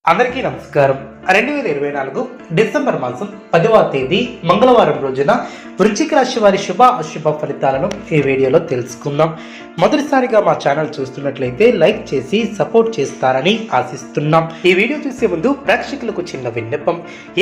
అందరికీ నమస్కారం. 2024 డిసెంబర్ మాసం 10వ తేదీ మంగళవారం రోజున వృశ్చిక రాశి వారి శుభ అశుభ ఫలితాలను ఈ వీడియోలో తెలుసుకుందాం. మొదటిసారిగా మా ఛానల్ చూస్తున్నట్లయితే లైక్ చేసి సపోర్ట్ చేస్తారని ఆశిస్తున్నాం. ఈ వీడియో చూసే ముందు ప్రేక్షకులకు చిన్న విన్నపం.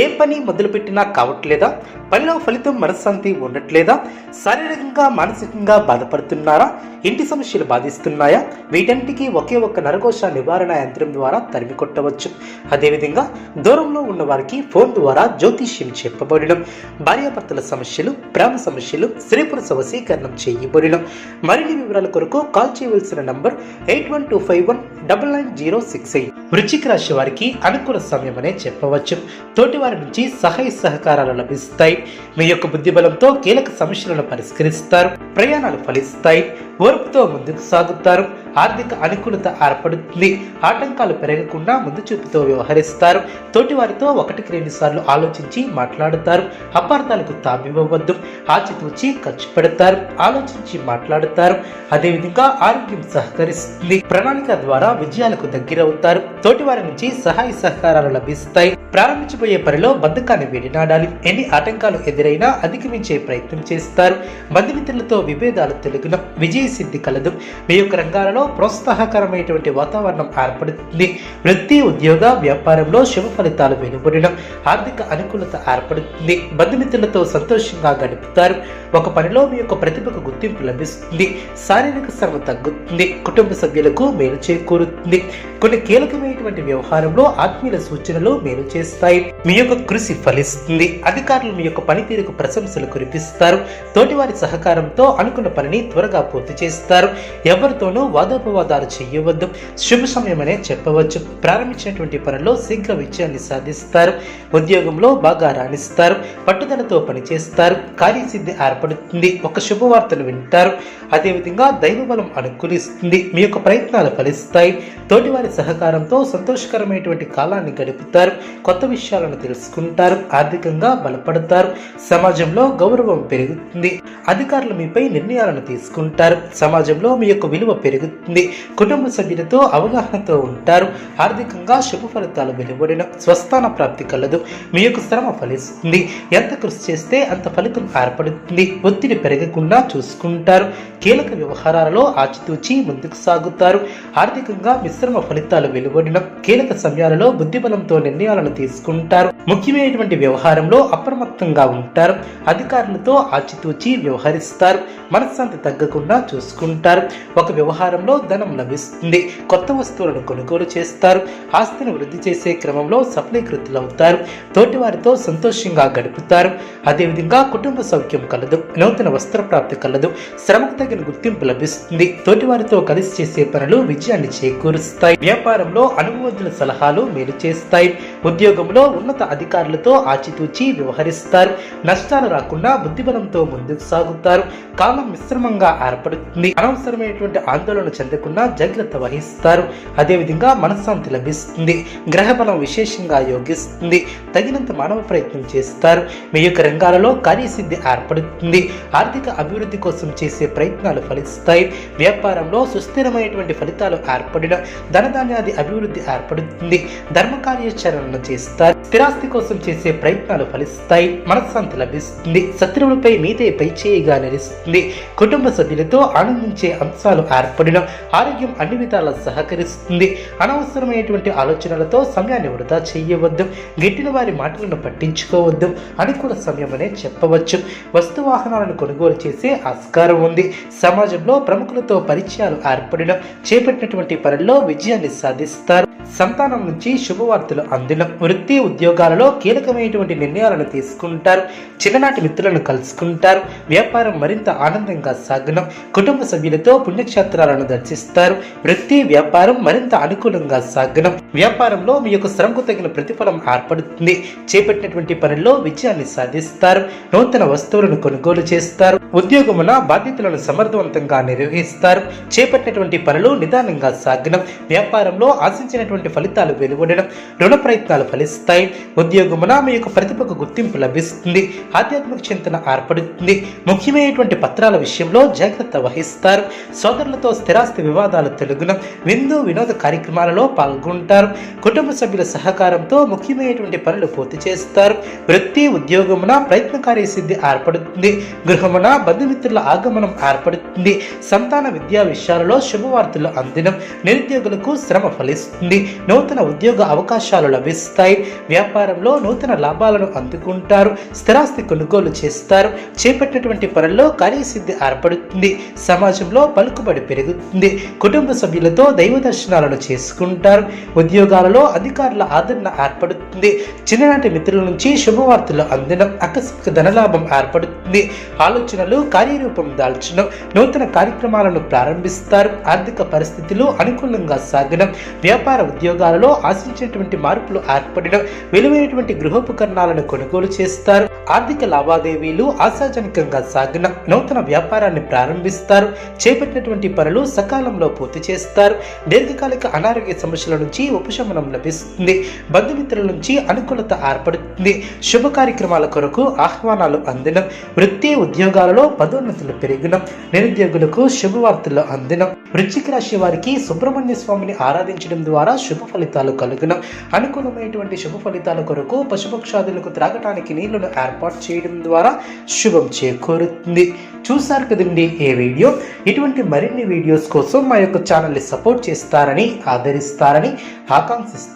ఏ పని మొదలుపెట్టినా కావట్లేదా? పనిలో ఫలితం మనశ్శాంతి ఉండట్లేదా? శారీరకంగా మానసికంగా బాధపడుతున్నారా? ఇంటి సమస్యలు బాధిస్తున్నాయా? వీటన్నిటికీ ఒకే ఒక్క నరకోశ నివారణ యంత్రం ద్వారా తరిమి కొట్టవచ్చు. అదేవిధంగా దూరంలో ఉన్న వారికి ఫోన్ ద్వారా జ్యోతిష్యం చెప్పబడడం, భార్యాభర్తల సమస్యలు, ప్రేమ సమస్యలు, స్త్రీ పురుష వశీకరణం చేయబడడం. మరిన్ని వివరాల కొరకు కాల్ చేయవలసిన నంబర్ 8125199068. వృశ్చిక రాశి వారికి అనుకూల సమయం అనే చెప్పవచ్చు. తోటి వారి నుంచి సహాయ సహకారాలు లభిస్తాయి. మీ యొక్క బుద్ధి బలంతో కీలక సమస్యలను పరిష్కరిస్తారు. ప్రయాణాలు ఫలిస్తాయి. ఓర్పుతో ముందుకు సాగుతారు. ఆర్థిక అనుకూలత ఏర్పడుతుంది. ఆటంకాలు పెరగకుండా ముందు చూపుతో వ్యవహరిస్తారు. తోటి వారితో 1-2 సార్లు ఆలోచించి మాట్లాడుతారు. అపార్థాలకు తావివ్వవద్దు. ఆచితూచి ఖర్చు పెడతారు. ఆలోచించి మాట్లాడుతారు. అదేవిధంగా ఆరోగ్యం సహకరిస్తుంది. ప్రణాళిక ద్వారా విజయాలకు దగ్గరవుతారు. తోటి వారి నుంచి సహాయ సహకారాలు లభిస్తాయి. ప్రారంభించబోయే పనిలో బద్ధకాన్ని విడినాడాలి. ఎన్ని ఆటంకాలు ఎదురైనా అధిగమించే ప్రయత్నం చేస్తారు. బంధుమిత్రులతో విభేదాలు తొలగిన విజయ సిద్ధి కలదు. మీ యొక్క రంగాలలో ప్రోత్సాహకరమైనటువంటి వాతావరణం ఏర్పడుతుంది. వృత్తి, ఉద్యోగ, వ్యాపారంలో శుభ ఫలితాలు వెలువడడం, ఆర్థిక అనుకూలత ఏర్పడుతుంది. బంధుమిత్రులతో సంతోషంగా గడుపుతారు. ఒక పనిలో మీ యొక్క ప్రతిభకు గుర్తింపు లభిస్తుంది. శారీరక శ్రమ తగ్గుతుంది. కుటుంబ సభ్యులకు మేలు చేకూరుతుంది. కొన్ని కీలకమైనటువంటి వ్యవహారంలో ఆత్మీయుల సూచనలు మేలు చేస్తాయి. మీ యొక్క కృషి ఫలిస్తుంది. అధికారులు మీ యొక్క పనితీరుకు ప్రశంసలు కురిపిస్తారు. తోటివారి సహకారంతో అనుకున్న పనిని త్వరగా పూర్తి చేస్తారు. ఎవరితోనూ వాదోపవాదాలు చేయవద్దు. శుభ సమయం అనే చెప్పవచ్చు. ప్రారంభించినటువంటి పనుల్లో శీఘ్ర విజయాన్ని సాధిస్తారు. ఉద్యోగంలో బాగా రాణిస్తారు. పట్టుదలతో పనిచేస్తారు. కార్యసిద్ధి ఏర్పడుతుంది. ఒక శుభవార్తను వింటారు. అదేవిధంగా దైవబలం అనుకూలిస్తుంది. మీ యొక్క ప్రయత్నాలు ఫలిస్తాయి. తోటివారి సహకారంతో సంతోషకరమైనటువంటి కాలాన్ని గడుపుతారు. కొత్త విషయాలను తెలుసుకుంటారు. ఆర్థికంగా బలపడతారు. సమాజంలో గౌరవం పెరుగుతుంది. అధికారులు మీపై నిర్ణయాలను తీసుకుంటారు. సమాజంలో మీ యొక్క విలువ పెరుగుతుంది. కుటుంబ సభ్యులతో అవగాహనతో ఉంటారు. ఆర్థికంగా శుభ ఫలితాలు వెలువడిన స్వస్థాన ప్రాప్తి కలదు. మీ యొక్క శ్రమ ఫలిస్తుంది. ఎంత కృషి చేస్తే అంత ఫలితం ఏర్పడుతుంది. ఒత్తిడి పెరగకుండా చూసుకుంటారు. కీలక వ్యవహారాలలో ఆచితూచి ముందుకు సాగుతారు. ఆర్థికంగా మిశ్రమ ఫలితాలు వెలువడిన కీలక సమయాలలో బుద్ధిబలంతో నిర్ణయాలను తీసుకుంటారు. ముఖ్యమైనటువంటి వ్యవహారంలో అప్రమత్తంగా ఉంటారు. అధికారులతో ఆచితూచి వ్యవహరిస్తారు. మనశ్శాంతి తగ్గకుండా చూసుకుంటారు. ఒక వ్యవహారంలో ధనం లభిస్తుంది. కొత్త వస్తువులను కొనుగోలు చేస్తారు. ఆస్తిని వృద్ధి చేసే క్రమంలో సఫలీకృతులవుతారు. తోటి వారితో సంతోషంగా గడుపుతారు. అదేవిధంగా కుటుంబ సౌఖ్యం కలదు. నూతన వస్త్ర ప్రాప్తి కలదు. శ్రమకు తగిన గుర్తింపు లభిస్తుంది. తోటి వారితో కలిసి చేసే పనులు విజయాన్ని చేకూరుస్తాయి. వ్యాపారంలో అనుభవజ్ఞుల సలహాలు మేలు చేస్తాయి. ఉద్యోగంలో ఉన్నత అధికారులతో ఆచితూచి వ్యవహరిస్తారు. నష్టాలు రాకుండా బుద్ధిబలంతో ముందుకు సాగుతారు. కాలం మిశ్రమంగా ఏర్పడుతుంది. అనవసరమైనటువంటి ఆందోళన చెందకుండా జాగ్రత్త వహిస్తారు. అదేవిధంగా మనశ్శాంతి లభిస్తుంది. గ్రహబలం విశేషంగా యోగిస్తుంది. తగినంత మానవ ప్రయత్నం చేస్తారు. మీ యొక్క రంగాలలో కార్యసిద్ధి ఏర్పడుతుంది. ఆర్థిక అభివృద్ధి కోసం చేసే ప్రయత్నాలు ఫలిస్తాయి. వ్యాపారంలో సుస్థిరమైనటువంటి ఫలితాలు ఏర్పడిన ధనధాన్యాది అభివృద్ధి ఏర్పడుతుంది. ధర్మ కార్యాచరణను చేస్తారు. స్థిరాస్తి కోసం చేసే ప్రయత్నాలు ఫలిస్తాయి. మనశ్శాంతి లభిస్తుంది. శత్రువులపై మీదే పైచేయిగా నిలుస్తుంది. కుటుంబ సభ్యులతో ఆనందించే అంశాలు ఏర్పడిన ఆరోగ్యం అన్ని విధాలా సహకరిస్తుంది. అనవసరమైనటువంటి ఆలోచనలతో సమయాన్ని వృధా చేయవద్దు. గిట్టిన వారి మాటలను పట్టించుకోవద్దు. అనుకూల సమయం అనే చెప్పవచ్చు. వస్తు వాహనాలను కొనుగోలు చేసే ఆస్కారం ఉంది. సమాజంలో ప్రముఖులతో పరిచయాలు ఏర్పడిన చేపట్టినటువంటి పనుల్లో విజయాన్ని సాధిస్తారు. సంతానం నుంచి శుభవార్తలు అందిన వృత్తి, ఉద్యోగాలలో కీలకమైనటువంటి నిర్ణయాలను తీసుకుంటారు. చిన్ననాటి మిత్రులను కలుసుకుంటారు. వ్యాపారం మరింత ఆనందంగా సాగున కుటుంబ సభ్యులతో పుణ్యక్షేత్రాలను దర్శిస్తారు. వృత్తి, వ్యాపారం మరింత అనుకూలంగా సాగున వ్యాపారంలో మీ యొక్క శ్రమకు తగిన ప్రతిఫలం ఏర్పడుతుంది. చేపట్టినటువంటి పనుల్లో విజయాన్ని సాధిస్తారు. నూతన వస్తువులను కొనుగోలు చేస్తారు. ఉద్యోగమున బాధ్యతలను సమర్థవంతంగా నిర్వహిస్తారు. చేపట్టినటువంటి పనులు నిదానంగా సాగడం, వ్యాపారంలో ఆశించినటువంటి ఫలితాలు వెలువడడం, రుణ ప్రయత్నాలు ఫలిస్తాయి. ఉద్యోగమున మీ యొక్క ప్రతిభకు గుర్తింపు లభిస్తుంది. ఆధ్యాత్మిక చింతన ఏర్పడుతుంది. ముఖ్యమైనటువంటి పత్రాల విషయంలో జాగ్రత్త వహిస్తారు. సోదరులతో స్థిరాస్తి వివాదాలు తొలగునం, విందు వినోద కార్యక్రమాలలో పాల్గొంటారు. కుటుంబ సభ్యుల సహకారంతో ముఖ్యమైనటువంటి పనులు పూర్తి చేస్తారు. వృత్తి ఉద్యోగమున ప్రయత్నకార్య సిద్ధి ఏర్పడుతుంది. గృహమున బంధుమిత్రుల ఆగమనం ఏర్పడుతుంది. సంతాన విద్యా విషయాలలో శుభవార్తలు అందినం, నిరుద్యోగులకు శ్రమ ఫలిస్తుంది. నూతన ఉద్యోగ అవకాశాలు లభిస్తాయి. వ్యాపారంలో నూతన లాభాలను అందుకుంటారు. స్థిరాస్తి కొనుగోలు చేస్తారు. చేపట్టినటువంటి పనుల్లో కార్యసిద్ధి ఏర్పడుతుంది. సమాజంలో పలుకుబడి పెరుగుతుంది. కుటుంబ సభ్యులతో దైవ దర్శనాలను చేసుకుంటారు. ఉద్యోగాలలో అధికారుల ఆదరణ ఏర్పడుతుంది. చిన్ననాటి మిత్రుల నుంచి శుభవార్తలు అందినం, ఆకస్మిక ధనలాభం ఏర్పడుతుంది. ఆలోచనలు కార్యరూపం దాల్చడం, నూతన కార్యక్రమాలను ప్రారంభిస్తారు. ఆర్థిక పరిస్థితులు అనుకూలంగా సాగడం, వ్యాపార ఉద్యోగాలలో ఆశించినటువంటి మార్పులు ఏర్పడడం, విలువైనటువంటి గృహోపకరణాలను కొనుగోలు చేస్తారు. ఆర్థిక లావాదేవీలు ఆశాజనకంగా సాగడం, నూతన వ్యాపారాన్ని ప్రారంభిస్తారు. చేపట్టినటువంటి పనులు సకాలంలో పూర్తి చేస్తారు. దీర్ఘకాలిక అనారోగ్య సమస్యల నుంచి ఉపశమనం లభిస్తుంది. బంధుమిత్రుల నుంచి అనుకూలత ఏర్పడుతుంది. శుభ కార్యక్రమాల కొరకు ఆహ్వానాలు అందడం, వృత్తి ఉద్యోగాలలో పదోన్నతులు పెరిగినం, నిరుద్యోగులకు శుభవార్తలు అందినం. వృశ్చిక రాశి వారికి సుబ్రహ్మణ్య స్వామిని ఆరాధించడం ద్వారా శుభ ఫలితాలు కలుగునం. అనుకూలమైనటువంటి శుభ ఫలితాల కొరకు పశుపక్షాదులకు త్రాగటానికి నీళ్లను ఏర్పాటు చేయడం ద్వారా శుభం చేకూరుతుంది. చూసారు కదండి ఈ వీడియో. ఇటువంటి మరిన్ని వీడియోస్ కోసం మా యొక్క ఛానల్ని సపోర్ట్ చేస్తారని, ఆదరిస్తారని ఆకాంక్షిస్తున్నాను.